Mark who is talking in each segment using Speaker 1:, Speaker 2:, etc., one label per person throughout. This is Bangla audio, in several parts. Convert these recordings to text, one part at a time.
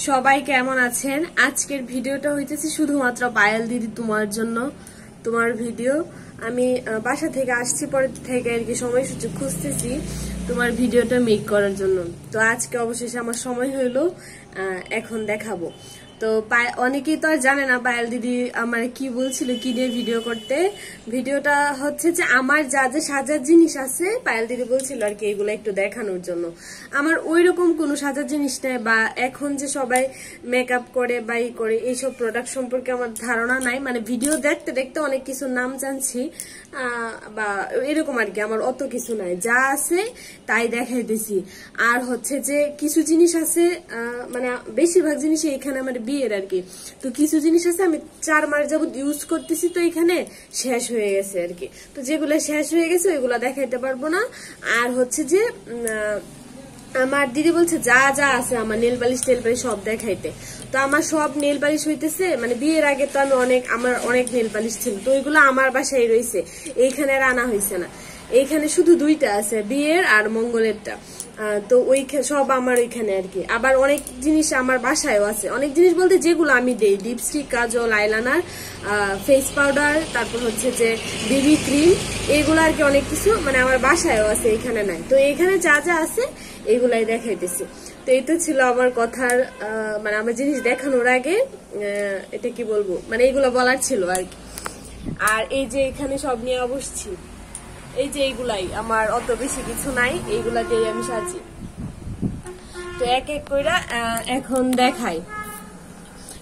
Speaker 1: সবাই কেমন আছেন? আজকের ভিডিওটা হইতেছে শুধুমাত্র পায়েল দিদি তোমার জন্য, তোমার ভিডিও। আমি বাসা থেকে আসছি, পরে থেকে আর কি সময় সুযোগ খুঁজতেছি তোমার ভিডিওটা মেক করার জন্য। তো আজকে অবশেষে আমার সময় হইলো, এখন দেখাবো। তো অনেকেই তো আর জানে না পায়েল দিদি আমার কি বলছিল কি দিয়ে ভিডিও করতে। ভিডিওটা হচ্ছে যে আমার যা যা সাজার জিনিস আছে পায়েল দিদি বলছিল আর কি এগুলো একটু দেখানোর জন্য। আমার ওই রকম কোনো সাজার জিনিস নেই, বা এখন যে সবাই মেকআপ করে বা ই করে এইসব প্রোডাক্ট সম্পর্কে আমার ধারণা নাই। মানে ভিডিও দেখতে দেখতে অনেক কিছু নাম জানছি বা এরকম আর কি, আমার অত কিছু নাই, যা আছে তাই দেখাইতেছি। আর হচ্ছে যে কিছু জিনিস আছে, মানে বেশিরভাগ জিনিস এখানে আমার বিয়ের আর কি। তো কিছু জিনিস আছে আমি 4 মাস যাবত ইউজ করতেছি, তো এখানে শেষ হয়ে গেছে আর কি। তো যেগুলো শেষ হয়ে গেছে ওইগুলো দেখাইতে পারবো না। আর হচ্ছে যে আমার দিদি বলছে যা যা আছে আমার নেল পালিশ টেল পালিশ সব দেখাইতে। তো আমার সব নেল পালিশ হইতেছে, মানে বিয়ের আগে তো আমি আমার অনেক নেল পালিশ ছিল, তো ওইগুলো আমার বাসায় রয়েছে, এইখানে আর আনা হয়েছে না। এইখানে শুধু 2টা আছে, বিয়ের আর মঙ্গলেরটা। তো ওই সব আমার ওইখানে আর কি। আবার অনেক জিনিস আমার বাসায়ও আছে, অনেক জিনিস বলতে যেগুলো আমি দেই, লিপস্টিক, কাজল, আইলাইনার, ফেস পাউডার, তারপর হচ্ছে যে বেবি ক্রিম, এগুলো আর কি অনেক কিছু মানে আমার বাসায়ও আছে, এখানে নাই। তো এখানে যা যা আছে এগুলাই দেখাইতেছি। তো এই তো ছিল আমার কথার, মানে আমার জিনিস দেখানোর আগে এটা কি বলবো, মানে এইগুলো বলার ছিল আর কি। আর এই যে এখানে সব নিয়ে বসছি, এই যে এইগুলাই আমার, অত বেশি কিছু নাই, এইগুলা দিয়ে আমি সাজি। তো এক এক করে এখন দেখাই।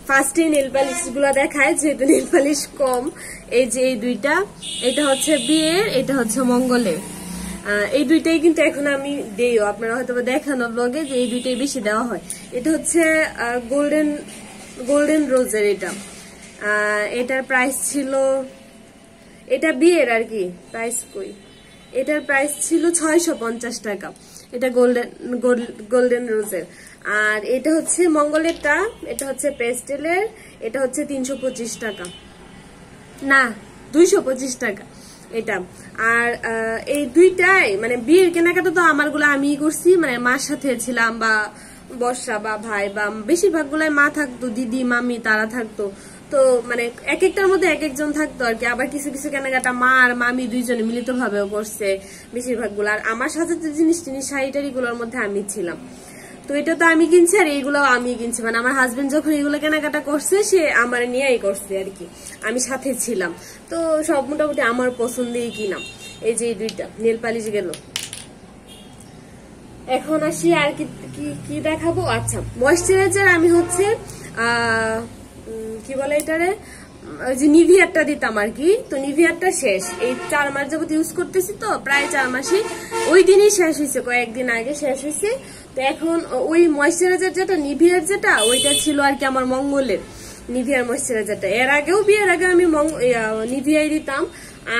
Speaker 1: ফার্স্টে নেল পালিশ গুলা দেখায়, যেহেতু নেল পালিশ কম। এই যে এই 2টা, এটা হচ্ছে বিয়ের, এটা হচ্ছে মঙ্গলের। এই 2টাই কিন্তু এখন আমি দেইও, আপনারা হয়তো দেখানো ব্লগে যে এই 2টাই বেশি দেওয়া হয়। এটা হচ্ছে গোল্ডেন রোজের, এটার প্রাইস ছিল, এটা বিয়ের আর কি, প্রাইস কই, এটার প্রাইস ছিল 650 টাকা। এটা গোল্ডেন রোজের। আর এটা হচ্ছে মঙ্গলেরটা, এটা হচ্ছে পেস্টেলের, এটা হচ্ছে 325 টাকা, না 225 টাকা এটা। আর এই 2টাই মানে বিয়ের কেনাকাটা তো আমারগুলো আমিই করছি, মানে মার সাথে ছিলাম, বা বর্ষা বা ভাই বা বেশিরভাগ গুলাই মা থাকতো, দিদি মামি তারা থাকতো। তো মানে এক একটার মধ্যে এক একজন থাকতো আর কি। আবার কিছু কিছু কেনাকাটা মা আর মামি দুইজনে মিলিত ভাবেও করছে বেশিরভাগ গুলো। আর আমার সাথে জিনিস শাড়ি টাড়ি গুলোর মধ্যে আমি ছিলাম। তো এটা তো আমি কিনছি, আর এইগুলো আমি কিনছি, মানে আমার হাজবেন্ড যখন এগুলো কেনাকাটা করছে সে আমার নিয়েই করছে আর কি, আমি সাথে ছিলাম। তো সব মোটামুটি আমার পছন্দেই কিনা। এই যে এই 2টা নেল পালিশ গেল। এখন আসি আর কি দেখাবো। আচ্ছা, ময়েশ্চারাইজার আমি হচ্ছে কি বলে এটারে, ওই যে নিভিয়ারটা দিতাম আর কি। তো নিভিয়ারটা শেষ, এই 4 মাস যাবত ইউজ করতেছি, তো প্রায় 4 মাসই, ওই দিনই শেষ হয়েছে, কয়েকদিন আগে শেষ হয়েছে। তো এখন ওই ময়েশ্চারাইজার যেটা নিভিয়ার যেটা, ওইটা ছিল আর কি আমার মঙ্গলের নিভিয়ার ময়েশ্চারাইজারটা। এর আগেও বিয়ের আগে আমি নিভিয়াই দিতাম।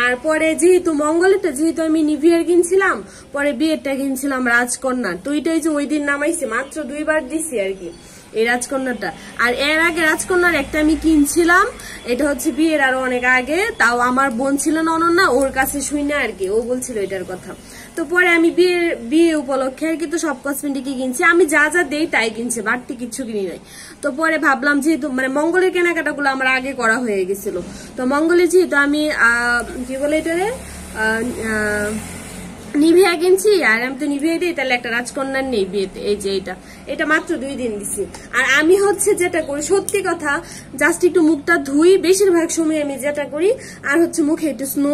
Speaker 1: আর পরে যেহেতু মঙ্গলেরটা যেহেতু আমি নিভিয়ার কিনছিলাম, পরে বিয়েরটা কিনছিলাম রাজকন্যা। তো এটাই যে ওই দিন নামাইছি, মাত্র 2 বার দিছি আর কি এই রাজকন্যাটা। আর এর আগে রাজকন্যার একটা আমি কিনছিলাম, এটা হচ্ছে বিয়ের আরো অনেক আগে, তাও আমার বোন ছিল না অনন্যা, ওর কাছে শুই না আর কি, ও বলছিল এটার কথা। তো পরে আমি বিয়ে উপলক্ষে আর কি তো সব কসমেটিকই কিনছি, আমি যা যা দেই তাই কিনছি, বাড়তি কিছু কিনি নাই। তো পরে ভাবলাম যেহেতু মানে মঙ্গলের কেনাকাটা গুলো আমার আগে করা হয়ে গেছিল, তো মঙ্গলে যেহেতু আমি কি বলে এটারে নিভিয়া কিনছি, আর আমি তো নিভিয়া দিই, তাহলে একটা রাজকন্যার নেই বিয়েতে। এই যে এটা মাত্র 2 দিন দিছি। আর আমি হচ্ছে যেটা করি, সত্যি কথা, জাস্ট একটু মুখটা ধুই, বেশিরভাগ সময় আমি যেটা করি, আর হচ্ছে মুখে একটু স্নো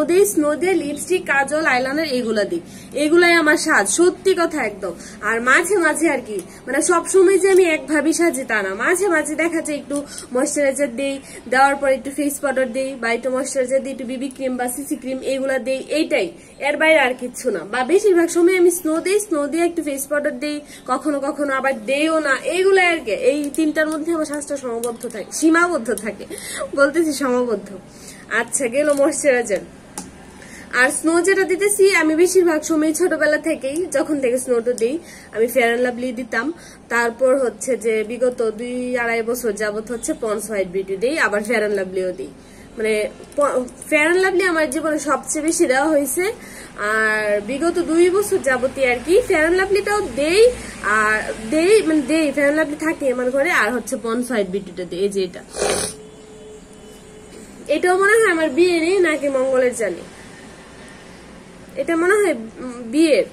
Speaker 1: দিয়ে লিপস্টিক, কাজল, আইলাইনার এগুলা দিই, এগুলাই আমার সাজ, সত্যি কথা একদম। আর মাঝে মাঝে আর কি, মানে সবসময় যে আমি একভাবে সাজি তা না, মাঝে মাঝে দেখা যায় একটু ময়েশ্চারাইজার দিই, দেওয়ার পর একটু ফেস পাউডার দিই, বা একটু ময়েশ্চারাইজার দিই, একটু বিবি ক্রিম বা সিসি ক্রিম এগুলা দিই, এইটাই, এর বাইরে আর কিচ্ছু না। বা বেশিরভাগ সময় আমি স্নো দিয়ে একটু ফেস পাউডার দিই, কখনো কখনো আবার দেইও না, এইগুলো আর কি। এই 3টার মধ্যে আমার স্বাস্থ্য সীমাবদ্ধ থাকে, বলতেছি সীমাবদ্ধ। আচ্ছা, গেল ময়েশ্চারাইজার। আর স্নো যেটা দিতেছি আমি বেশিরভাগ সময় ছোটবেলা থেকেই, যখন থেকে স্নোটা দিই, আমি ফেয়ার অ্যান্ড লাভলি দিতাম। তারপর হচ্ছে যে বিগত 2-2.5 বছর যাবত হচ্ছে পন্ডস হোয়াইট বিউটি দিই, আবার ফেয়ার অ্যান্ড লাভলিও দিই। মানে ফেয়ার অ্যান্ড লাভলি আমার জীবনে সবচেয়ে বেশি দেওয়া হয়েছে। আর বিগত 2 বছর যাবতীয় আর কি ফেয়ার অ্যান্ড লাভলিটাও দেই, আর মানে ফেয়ার অ্যান্ড লাভলি থাকে আমার ঘরে। আর হচ্ছে পন্ডস হোয়াইট বিউটিটা দেই, এই যে এটাও মনে হয় আমার বিয়েরই নাকি মঙ্গলের জানি, এটা মনে হয় বিয়ের,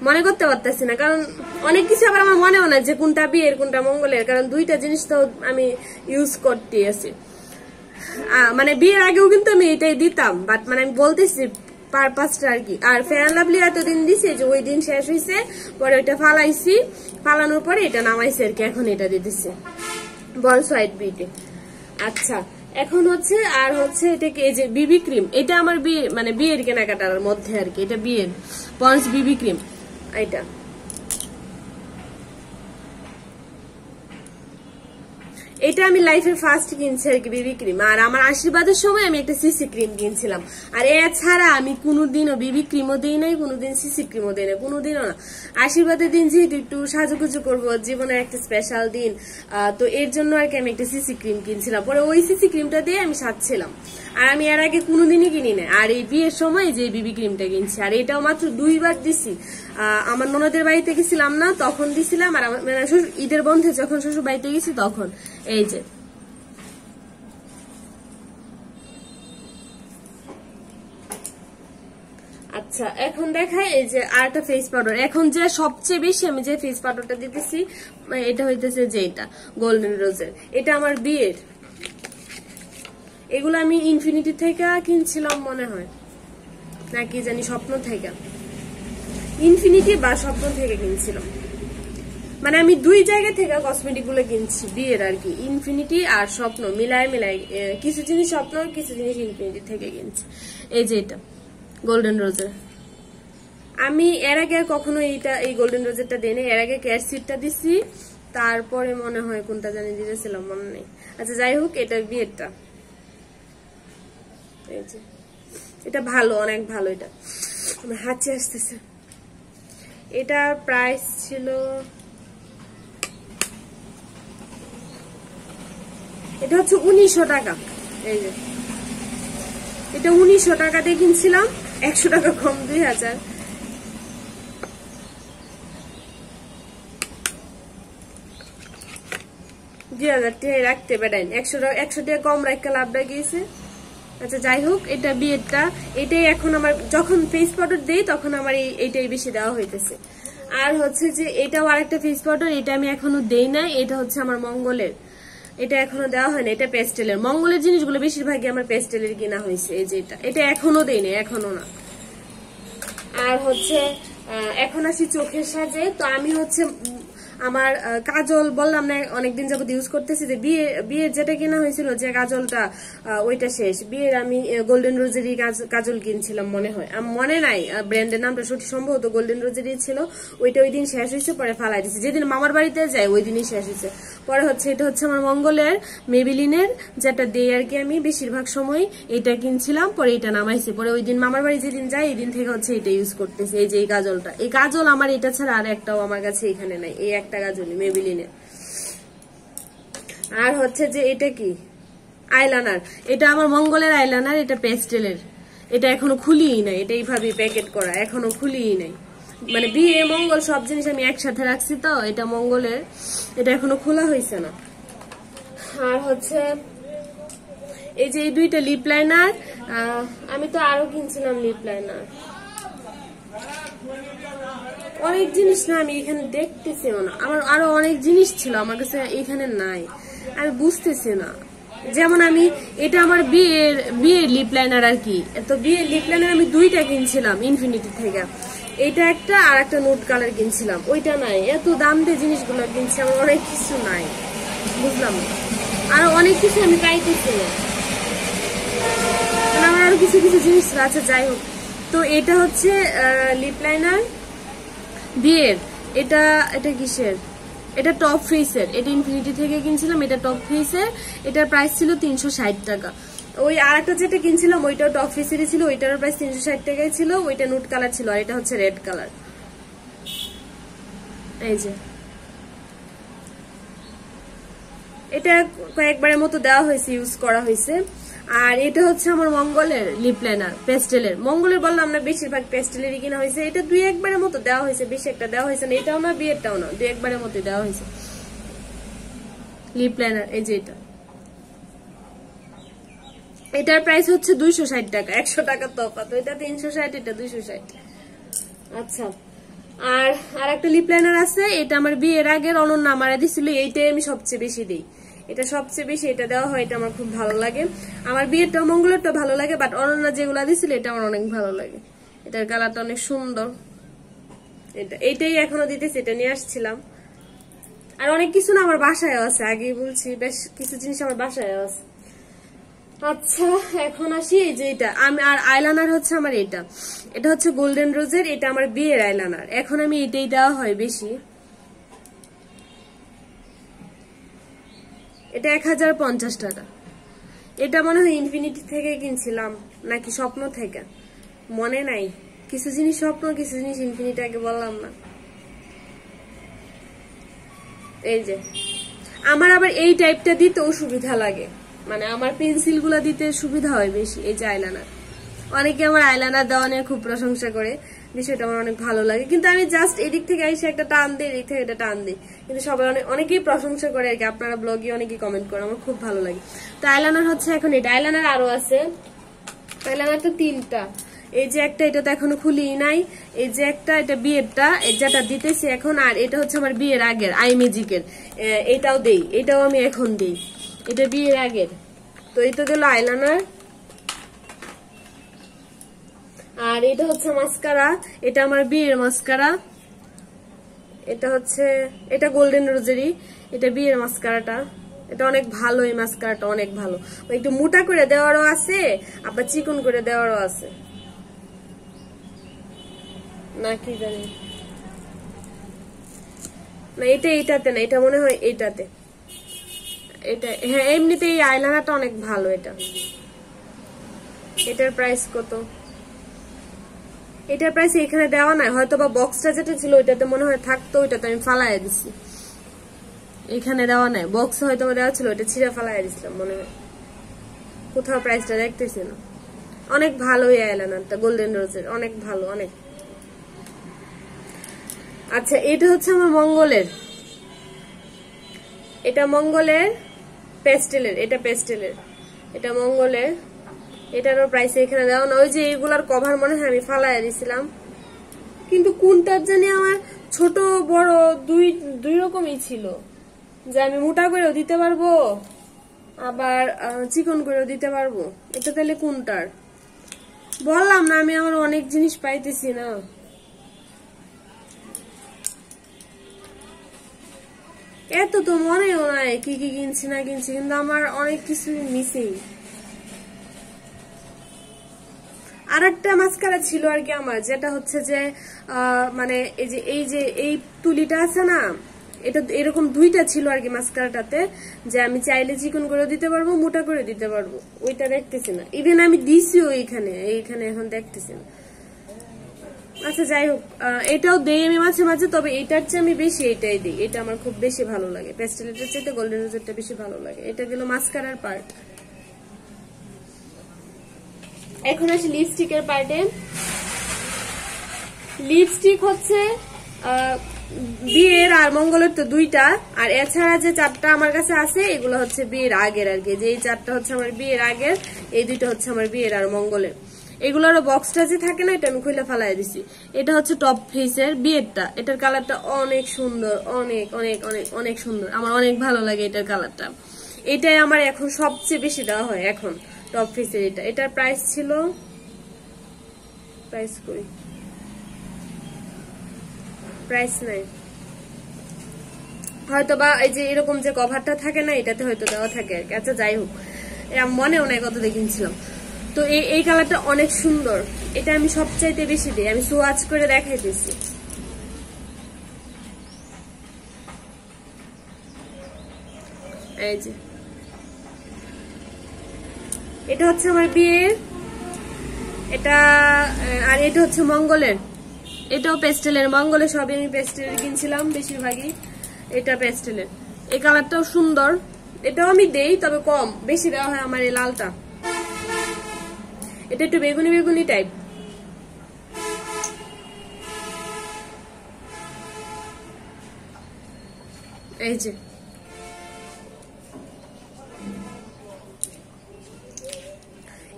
Speaker 1: মনে করতে পারতেছি না, কারণ অনেক কিছু আবার আমার মনেও না যে কোনটা বিয়ের কোনটা মঙ্গলের, কারণ দুইটা জিনিস তো আমি ইউজ করতে আছি। মানে বিয়ের আগেও কিন্তু আমি এটাই দিতাম, বাট মানে আমি বলতেছি পারপাসটা আর কি। আর ফেয়ার অ্যান্ড লাভলি এতদিন দিছে যে ওই দিন শেষ হয়েছে, পরে ওইটা ফালাইছি, ফালানোর পরে এটা নামাইছে আর কি, এখন এটা দিতেছি পন্ডস হোয়াইট বিউটি। আচ্ছা এখন হচ্ছে আর হচ্ছে এটাকে এই যে বিবি ক্রিম, এটা আমার বিয়ে মানে বিয়ের কেনাকাটার মধ্যে আর কি, এটা বিয়ের পন্ডস বিবি ক্রিম। এটা আমি লাইফের ফার্স্ট কিনছি আর কি বিবি ক্রিম। আর আমার আশীর্বাদের সময় আমি একটা সিসি ক্রিম কিনছিলাম। আর এছাড়া আমি কোনোদিনও বিবি ক্রিমও দিই নাই, কোনোদিন সিসি ক্রিমও দিই নাই, কোনোদিনও না। আশীর্বাদের দিন যেহেতু একটু সাজুগুজু করবো, জীবনের একটা স্পেশাল দিন, তো এর জন্য আর কি আমি একটা সিসি ক্রিম কিনছিলাম। পরে ওই সিসি ক্রিমটা দিয়ে আমি সাজছিলাম। আর আমি এর আগে কোনোদিনই কিনি না। আর এই বিয়ের সময় যে বিবি ক্রিমটা কিনছি, আর এটাও মাত্র 2 বার দিছি। আমার ননদের বাড়িতে গেছিলাম না তখন দিছিলাম, আর মানে ঈদের বন্ধে যখন শ্বশুর বাড়িতে গেছি তখন। এই যে আচ্ছা এখন দেখাই এই যে আরেকটা ফেস পাউডার। এখন যে সবচেয়ে বেশি আমি যে ফেস পাউডারটা দিতেছি এটা হইতেছে যে এটা গোল্ডেন রোজের, এটা আমার বিয়ের। এগুলো আমি ইনফিনিটি থেকে কিনছিলাম মনে হয়, নাকি জানি স্বপ্ন থেকে, ইনফিনিটি বা স্বপ্ন থেকে কিনছিলাম। মানে আমি 2 জায়গা থেকে কসমেটিক গুলো কিনছি বিয়ের আর কি, ইনফিনিটি আর স্বপ্ন মিলাই কিছু জিনিস স্বপ্ন, কিছু জিনিস ইনফিনিটি থেকে কিনছি। এই যে এটা গোল্ডেন রোজের, আমি এর আগে কখনো এই গোল্ডেন রোজেরটা দেই না। এর আগে ক্যাটসিডটা দিছি, তারপরে মনে হয় কোনটা জানি দিয়েছিলাম মনে নেই। আচ্ছা যাই হোক, এটা বিয়েরটা। এই যে এটা ভালো, অনেক ভালো। এটা আমার হাঁচি আসতেছে। এটা প্রাইস ছিল, এটা হচ্ছে 1900 টাকা। এই যে এটা 1900 টাকা দিয়ে কিনছিলাম, 100 টাকা কম, 2000। রাখতে পারেন, 100 টাকা কম রাখতে লাভটা গিয়েছে। আচ্ছা যাই হোক, এটা বিয়েরটা। এটাই এখন আমার যখন ফেস পাউডার দেই তখন আমার এইটাই বেশি দেওয়া হইতেছে। আর হচ্ছে যে এটাও আরেকটা ফেস পাউডার, এটা আমি এখনো দেই নাই, এটা হচ্ছে আমার মঙ্গলের, এটা এখনো দেওয়া হয়নি, এটা পেস্টেলের। মঙ্গলের জিনিসগুলো বেশিরভাগই আমার পেস্টেলের কিনা হয়েছে। এই যে এটা এখনো দেই নাই, এখনো না। আর হচ্ছে এখন আসি চোখের সাজে। তো আমি হচ্ছে আমার কাজল বললাম না অনেকদিন যাবত ইউজ করতেছি, যে বিয়ের যেটা কেনা হয়েছিল যে কাজলটা, ওইটা শেষ। বিয়ের আমি গোল্ডেন রোজেরই কাজল কিনছিলাম মনে হয়, মনে নাই ব্র্যান্ডের নামটা সঠিক, সম্ভবত গোল্ডেন রোজেরই ছিল। ওইটা ওই দিন শেষ হয়েছে, পরে ফালাই দিচ্ছে। যেদিন মামার বাড়িতে যাই ওই দিনই শেষ হয়েছে। পরে হচ্ছে এটা হচ্ছে আমার মঙ্গলের মেবিলিনের, যেটা দেই আর কি আমি বেশিরভাগ সময়, এটা কিনছিলাম, পরে এটা নামাইছি। পরে ওই দিন মামার বাড়ি যেদিন যাই এই দিন থেকে হচ্ছে এটা ইউজ করতেছি। এই যে এই কাজলটা, এই কাজল আমার এটা ছাড়া আর একটাও আমার কাছে এখানে নাই, এই একটা কাজলই মেবিলিনের। আর হচ্ছে যে এটা কি আইলাইনার, এটা আমার মঙ্গলের আইলাইনার, এটা পেস্টেলের। এটা এখনো খুলিই নাই, এটা এইভাবে প্যাকেট করা, এখনো খুলিই নাই। মানে বিয়ে মঙ্গল সব জিনিস আমি একসাথে রাখছি, তো এটা মঙ্গলের, এটা এখনো খোলা হয়েছে না। আর হচ্ছে এই যে এই 2টা লিপ লাইনার, আমি তো আরো কিনছিলাম লিপ লাইনার, অনেক জিনিস না আমি এখানে দেখতেছিও না, আমার আরো অনেক জিনিস ছিল আমার কাছে এখানে নাই, আমি বুঝতেছি না। যেমন আমি এটা আমার বিয়ের লিপ লাইনার আর কি, তো বিয়ের লিপ লাইনার আমি 2টা কিনছিলাম ইনফিনিটি থেকে, এটা একটা আর একটা নোট কালার কিনছিলাম, ওইটা নাই। এত দাম দিয়ে জিনিসগুলো কিনছি, আমার অনেক কিছু নাই, বুঝলাম না। আরো অনেক কিছু আমি পাইতেছি না, আমার আরো কিছু কিছু জিনিস আছে। যাই হোক, তো এটা হচ্ছে লিপ লাইনার বিয়ের। এটা কিসের, এটা টপ ফেসের, এটা ইনফিনিটি থেকে কিনছিলাম, এটা টপ ফেসের। এটার প্রাইস ছিল 360 টাকা। ওই আর একটা যেটা কিনছিলাম ওইটাও টপ ফেসেরই ছিল, ওইটার প্রাইস 360 টাকাই ছিল। ওইটা নুট কালার ছিল, আর এটা হচ্ছে রেড কালার। এই যে এটা কয়েকবারের মতো দেওয়া হয়েছে, ইউজ করা হয়েছে। আর এটা হচ্ছে আমার মঙ্গলের লিপ লাইনার পেস্টেলের। মঙ্গলের বললাম না বেশিরভাগ পেস্টেলেরই কিনা হয়েছে। এটা 2-1 মতো দেওয়া হয়েছে, বেশি একটা দেওয়া হয়েছে না। এটাও না বিয়েরটাও না, 2-1 মতো দেওয়া হয়েছে লিপ লাইনার। এই যে এটার প্রাইস হচ্ছে 260 টাকা, 100 টাকা তফাৎ। এটা 360, এটা 260। আচ্ছা, আর একটা লিপ লাইনার আছে, এটা আমার বিয়ের আগের অনন্য আমারে দিছিল, এইটাই আমি সবচেয়ে বেশি দিই। এটা সবচেয়ে বেশি এটা দেওয়া হয়, এটা আমার খুব ভালো লাগে। আমার বিয়েরটা মঙ্গলেরটা ভালো লাগে, বাট অনন্য যেগুলা দিছিল এটা আমার অনেক ভালো লাগে। এটার কালারটা অনেক সুন্দর। এইটাই এখনো দিতেছি, এটা নিয়ে আসছিলাম। আর অনেক কিছু না আমার বাসায় আছে, আগেই বলছি, বেশ কিছু জিনিস আমার বাসায় আছে। আচ্ছা, এখন আসি এই যে এটা আর আইলাইনার হচ্ছে আমার এটা হচ্ছে গোল্ডেন রোজের। এটা আমার বিয়ের আইলাইনার, এখন আমি এটাই দেওয়া হয় বেশি। এটা 1050 টাকা। এটা মনে হয় ইনফিনিটি থেকে কিনছিলাম নাকি স্বপ্ন থেকে, মনে নাই। কিছু জিনিস স্বপ্ন, কিছু জিনিস ইনফিনিটি, আগে বললাম না। এই যে আমার আবার এই টাইপটা দিতেও সুবিধা লাগে, মানে আমার পেন্সিল গুলা দিতে সুবিধা হয় বেশি। এই যে আইলাইনার, অনেকে আমার আইলাইনার দেওয়া নিয়ে খুব প্রশংসা করে, বিষয়টা আমার অনেক ভালো লাগে। কিন্তু আমি জাস্ট এদিক থেকে এসে একটা টান দিই, এদিক থেকে একটা টান দিই, কিন্তু সবাই অনেকেই প্রশংসা করে আর কি। আপনারা ব্লগে অনেকেই কমেন্ট করে, আমার খুব ভালো লাগে। তো আইলাইনার হচ্ছে এখন এটা। আইলাইনার আরো আছে, আইলাইনার তো 3টা। এই যে একটা, এটা তো এখনো খুলি নাই। এই যে একটা, এটা বিয়েরটা, যেটা দিতেছি এখন। আর এটা হচ্ছে আমার বিয়ের আগের আই ম্যাজিকের, এটাও দেই, এটাও আমি এখন দিই। এটা বিয়ের আগের। তো এই তো গেল আইলাইনার। আর এটা হচ্ছে মাস্কারা, এটা আমার বিয়ের মাস্কারা। এটা গোল্ডেন রোজেরই, এটা বিয়ের মাস্কারাটা। এটা অনেক ভালো, এই মাস্কারাটা অনেক ভালো। একটু মোটা করে দেওয়ারও আছে, আবার চিকন করে দেওয়ারও আছে, না কি জানি না। এইটাতে না, এটা মনে হয় এইটাতে। এটা হ্যাঁ, এমনিতে এই আইলাইনারটা অনেক ভালো। এটার প্রাইস কত? এটার প্রাইস এখানে দেওয়া নাই, হয়তো বা বক্সটা যেটা ছিল ওইটাতে মনে হয় থাকতো, ওইটাতে আমি ফালাইয়া দিছি। এখানে দেওয়া নাই, বক্স হয়তো দেওয়া ছিল, ওইটা ছিঁড়ে ফালাইয়া দিছিলাম মনে হয়। কোথাও প্রাইসটা দেখতেছি না। অনেক ভালো এই আইলাইনারটা, গোল্ডেন রোজের, অনেক ভালো, অনেক। আচ্ছা, এটা হচ্ছে আমার মঙ্গলের। এটা মঙ্গলের পেস্টেলের, এটা পেস্টেলের, এটা মঙ্গলের। এটারও প্রাইস এখানে দেওয়া না। ওই যে এগুলার কভার মনে হয় আমি ফালাইয়া দিছিলাম, কিন্তু কোনটার জানি আমার ছোট বড় দুই রকমই ছিল, যে আমি মোটা করেও দিতে পারবো, আবার চিকন করেও দিতে পারবো। এটা তাহলে কোনটার বললাম না, আমি আমার অনেক জিনিস পাইতেছি না। এত তো মনেও নাই কি কি কিনছি না কিনছি, কিন্তু আমার অনেক কিছু মিসিং। আর একটা মাস্কারা ছিল আর কি আমার, যেটা হচ্ছে যে মানে এই তুলিটা আছে না, এটা এরকম 2টা ছিল আর কি মাস্কারাটাতে, যে আমি চাইলে চিকন করে দিতে পারবো, মোটা করে দিতে পারবো। ওইটা দেখতেছি না, ইভেন আমি দিছিও এইখানে এখন দেখতেছি না। আচ্ছা, যাই হোক, এটাও দেই আমি মাঝে মাঝে, তবে এটার চেয়ে আমি বেশি এটাই দিই। এটা আমার খুব বেশি ভালো লাগে, পেস্টেলের চেয়ে গোল্ডেন রোজেরটা বেশি ভালো লাগে। এটা গেল মাস্কারার পার্ট। এখন আসি লিপস্টিকের পার্টে। লিপস্টিক হচ্ছে বিয়ের আর মঙ্গলের তো 2টা, আর এছাড়া যে 4টা আমার কাছে আছে এগুলো হচ্ছে বিয়ের আগের আর কি। যে এই 4টা হচ্ছে আমার বিয়ের আগের, এই 2টা হচ্ছে আমার বিয়ের আর মঙ্গলের। এগুলোর বক্সটা যে থাকে না, এটা আমি খুলে ফালাই দিছি। এটা হচ্ছে টপ ফেসের বিয়েরটা। এটার কালারটা অনেক সুন্দর, অনেক অনেক অনেক অনেক সুন্দর, আমার অনেক ভালো লাগে এটার কালারটা। এটাই আমার এখন সবচেয়ে বেশি দেওয়া হয় এখন, টপ ফেসের এটা। এটার প্রাইস ছিল, প্রাইস নাই হয়তো বা, এই যে এরকম যে কভারটা থাকে না, এটাতে হয়তো দেওয়া থাকে আর কি। আচ্ছা, যাই হোক, মনেও নাই কত দিয়ে কিনছিলাম। তো এই কালারটা অনেক সুন্দর, এটা আমি সবচাইতে বেশি দিই। আমি সোয়াচ করে দেখাইতেছি। এই যে এটা হচ্ছে আমার বিয়ের, এটা। আর এটা হচ্ছে মঙ্গলের, এটাও পেস্টেলের। মঙ্গলের সবই আমি পেস্টেলের কিনছিলাম বেশিরভাগই। এটা পেস্টেলের, এই কালারটাও সুন্দর। এটাও আমি দেই, তবে কম, বেশি দেওয়া হয় আমার এই লালটা। এটা একটু বেগুনি বেগুনি টাইপ। এই যে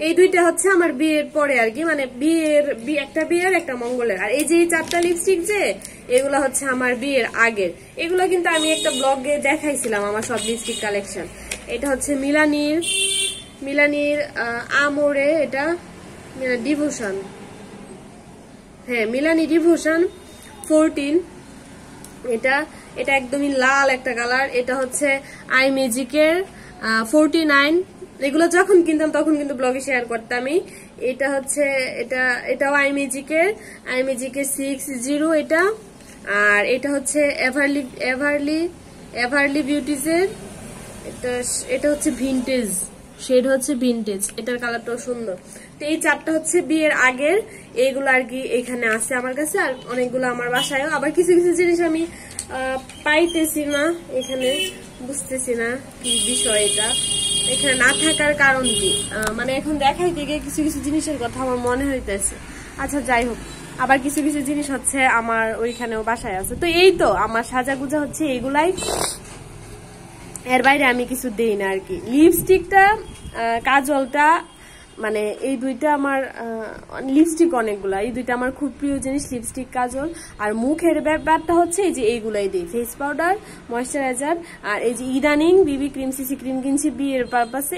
Speaker 1: এই দুইটা হচ্ছে আমার বিয়ের পরে আর কি, মানে একটা বিয়ের একটা মঙ্গলের। আর এই যে 4টা লিপস্টিক যে এগুলা হচ্ছে আমার বিয়ের আগের। এগুলা কিন্তু আমি একটা ব্লগে দেখাইছিলাম আমার সব লিপস্টিক কালেকশন। এটা হচ্ছে মিলানির আমোরে, এটা ডিভোশন, হ্যাঁ মিলানি ডিভোশন 14। এটা একদমই লাল একটা কালার। এটা হচ্ছে আই ম্যাজিকের 49। এগুলো যখন কিনতাম তখন কিন্তু ব্লগে শেয়ার করতামই। এটা হচ্ছে এটাও আই ম্যাজিকের 60 এটা। আর এটা হচ্ছে এভারলি বিউটিজের, এটা হচ্ছে ভিনটেজ, শেড হচ্ছে ভিনটেজ। এটার কালারটাও সুন্দর। তো এই 4টা হচ্ছে বিয়ের আগের, এইগুলো আর কি এখানে আছে আমার কাছে। আর অনেকগুলো আমার বাসায়ও। আবার কিছু কিছু জিনিস আমি পাইতেছি না, এখানে বুঝতেছি না কি বিষয় এটা, এখানে না থাকার কারণ কি, মানে এখন দেখাইতে গিয়ে কিছু কিছু জিনিসের কথা আমার মনে হইতেছে। আচ্ছা যাই হোক, আবার কিছু কিছু জিনিস হচ্ছে আমার ওইখানেও বাসায় আছে। তো এই তো আমার সাজাগুজা হচ্ছে এগুলাই, এর বাইরে আমি কিছু দেই না আর কি। লিপস্টিকটা কাজলটা মানে এই দুইটা আমার লিপস্টিক অনেকগুলা, এই দুইটা আমার খুব প্রিয় জিনিস, লিপস্টিক কাজল। আর মুখের ব্যাপারটা হচ্ছে এই যে এইগুলাই দিই, ফেস পাউডার, ময়শ্চারাইজার। আর এই যে ইদানিং বিবি ক্রিম, সিসি ক্রিম কিনছি বিয়ের পারপাসে,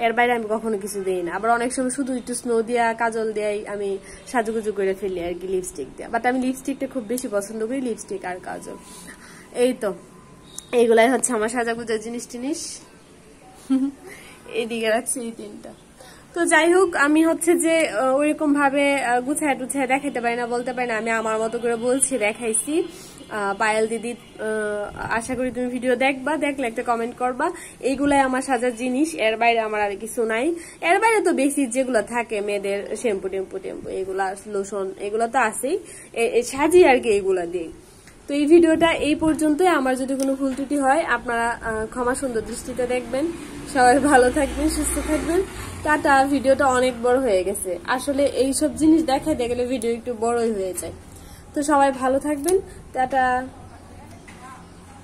Speaker 1: এর বাইরে আমি কখনো কিছু দিই না। আবার অনেক সময় শুধু একটু স্নো দিয়া কাজল দিয়াই আমি সাজুগুজু করে ফেলি আর কি লিপস্টিক দিয়া। বাট আমি লিপস্টিকটা খুব বেশি পছন্দ করি, লিপস্টিক আর কাজল। এই তো এইগুলাই হচ্ছে আমার সাজাগুজার জিনিস এইদিকে রাখছি এই 3টা। তো যাই হোক, আমি হচ্ছে যে ওইরকম ভাবে গুছায় টুছায় দেখাইতে পারি না, বলতে পারি না। আমি আমার মতো করে বলছি, দেখাইছি। পায়েল দিদি, আশা করি তুমি ভিডিও দেখবা, দেখলে একটা কমেন্ট করবা। এইগুলাই আমার সাজার জিনিস, এর বাইরে আমার আর কিছু নাই। এর বাইরে তো বেসিক যেগুলো থাকে মেয়েদের, শ্যাম্পু টেম্পু এগুলা, লোশন, এগুলো তো আছেই, সাজি আর কি এগুলা দিই। তো এই ভিডিওটা এই পর্যন্তই। আমার যদি কোনো ভুল ত্রুটি হয় আপনারা ক্ষমা সুন্দর দৃষ্টিতে দেখবেন। সবাই ভালো থাকবেন, সুস্থ থাকবেন। টাটা। ভিডিওটা অনেক বড় হয়ে গেছে, আসলে এইসব জিনিস দেখাইতে গেলে ভিডিও একটু বড়ই হয়ে যায়। তো সবাই ভালো থাকবেন, টাটা।